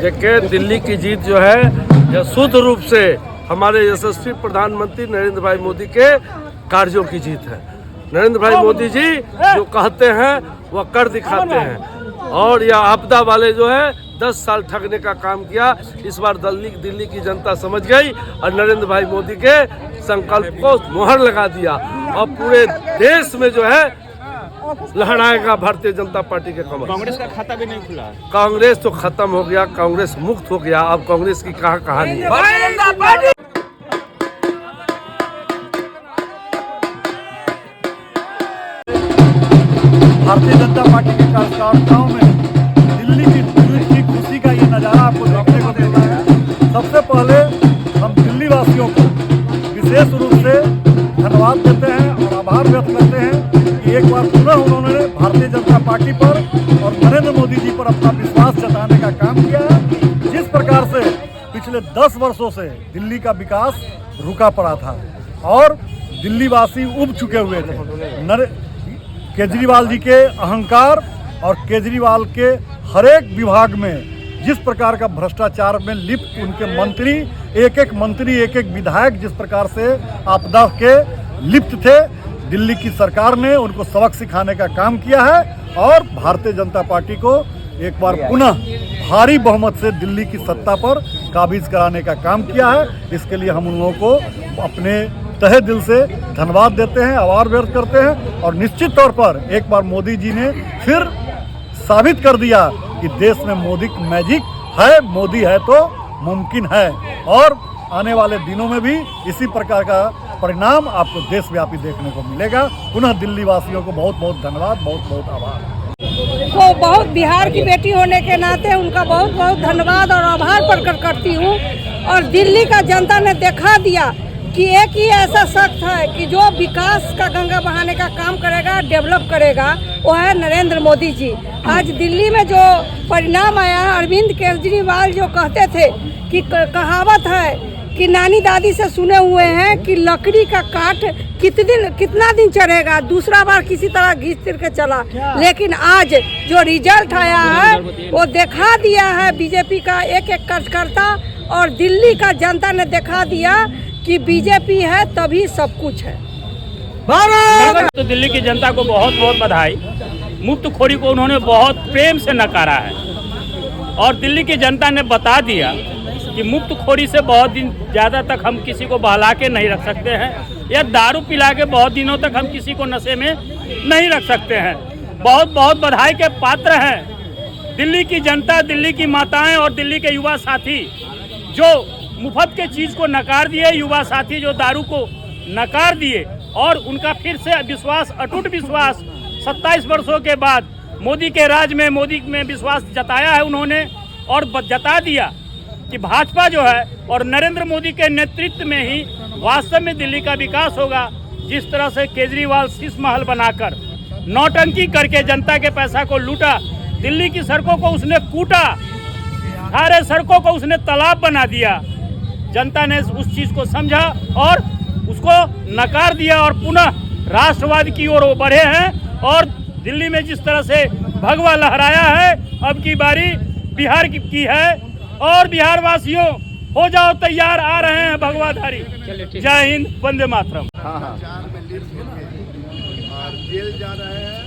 देखिए, दिल्ली की जीत जो है यह शुद्ध रूप से हमारे यशस्वी प्रधानमंत्री नरेंद्र भाई मोदी के कार्यों की जीत है। नरेंद्र भाई मोदी जी जो कहते हैं वह कर दिखाते हैं, और यह आपदा वाले जो है 10 साल ठगने का काम किया। इस बार दिल्ली की जनता समझ गई और नरेंद्र भाई मोदी के संकल्प को मोहर लगा दिया, और पूरे देश में जो है लहराएगा भारतीय जनता पार्टी के कमर। कांग्रेस का खाता भी नहीं खुला है। कांग्रेस तो खत्म हो गया, कांग्रेस मुक्त हो गया। अब कांग्रेस की कहाँ कहानी है। भारतीय जनता पार्टी के कार्यकर्ताओं में दिल्ली की खुशी का ये नज़ारा आपको देखने को मिल रहा है। सबसे पहले हम दिल्ली वासियों को विशेष रूप से धन्यवाद देते हैं और आभार व्यक्त करते हैं कि एक बार पुनः उन्होंने भारतीय जनता पार्टी पर और नरेंद्र मोदी जी पर अपना विश्वास जताने का काम किया है। जिस प्रकार से पिछले 10 वर्षों से दिल्ली का विकास रुका पड़ा था और दिल्ली वासी उब चुके हुए थे, केजरीवाल जी के अहंकार और केजरीवाल के हर एक विभाग में जिस प्रकार का भ्रष्टाचार में लिप्त उनके मंत्री, एक एक विधायक जिस प्रकार से आपदा के लिप्त थे, दिल्ली की सरकार ने उनको सबक सिखाने का काम किया है और भारतीय जनता पार्टी को एक बार पुनः भारी बहुमत से दिल्ली की सत्ता पर काबिज कराने का काम किया है। इसके लिए हम उन लोगों को अपने तहे दिल से धन्यवाद देते हैं, आभार व्यक्त करते हैं। और निश्चित तौर पर एक बार मोदी जी ने फिर साबित कर दिया कि देश में मोदी मैजिक है, मोदी है तो मुमकिन है, और आने वाले दिनों में भी इसी प्रकार का परिणाम आपको देशव्यापी देखने को मिलेगा। पुनः दिल्ली वासियों को बहुत बहुत धन्यवाद, बहुत बहुत आभार। तो बहुत बिहार की बेटी होने के नाते उनका बहुत बहुत धन्यवाद और आभार प्रकट करती हूँ। और दिल्ली का जनता ने दिखा दिया कि एक ही ऐसा शख्स है कि जो विकास का गंगा बहाने का काम करेगा, डेवलप करेगा, वो है नरेंद्र मोदी जी। आज दिल्ली में जो परिणाम आया, अरविंद केजरीवाल जो कहते थे कि कहावत है कि नानी दादी से सुने हुए हैं कि लकड़ी का काठ कितना दिन चढ़ेगा, दूसरा बार किसी तरह घींच तिर के चला। लेकिन आज जो रिजल्ट आया है वो दिखा दिया है बीजेपी का एक कार्यकर्ता और दिल्ली का जनता ने दिखा दिया कि बीजेपी है तभी सब कुछ है। तो दिल्ली की जनता को बहुत बहुत बधाई। मुफ्तखोरी को उन्होंने बहुत प्रेम से नकारा है और दिल्ली की जनता ने बता दिया कि मुफ्तखोरी से बहुत दिन ज़्यादा तक हम किसी को बहला के नहीं रख सकते हैं, या दारू पिला के बहुत दिनों तक हम किसी को नशे में नहीं रख सकते हैं। बहुत बहुत बधाई के पात्र हैं दिल्ली की जनता, दिल्ली की माताएं और दिल्ली के युवा साथी जो मुफ्त के चीज़ को नकार दिए, युवा साथी जो दारू को नकार दिए, और उनका फिर से विश्वास, अटूट विश्वास 27 वर्षों के बाद मोदी के राज में, मोदी में विश्वास जताया है उन्होंने और जता दिया कि भाजपा जो है और नरेंद्र मोदी के नेतृत्व में ही वास्तव में दिल्ली का विकास होगा। जिस तरह से केजरीवाल शीश महल बनाकर नौटंकी करके जनता के पैसा को लूटा, दिल्ली की सड़कों को उसने कूटा, सारे सड़कों को उसने तालाब बना दिया। जनता ने उस चीज़ को समझा और उसको नकार दिया और पुनः राष्ट्रवाद की ओर वो बढ़े हैं। और दिल्ली में जिस तरह से भगवा लहराया है, अब की बारी बिहार की है। और बिहार वासियों हो जाओ तैयार, आ रहे हैं भगवाधारी। जय हिंद, वंदे मातरम। जेल जा रहे हैं।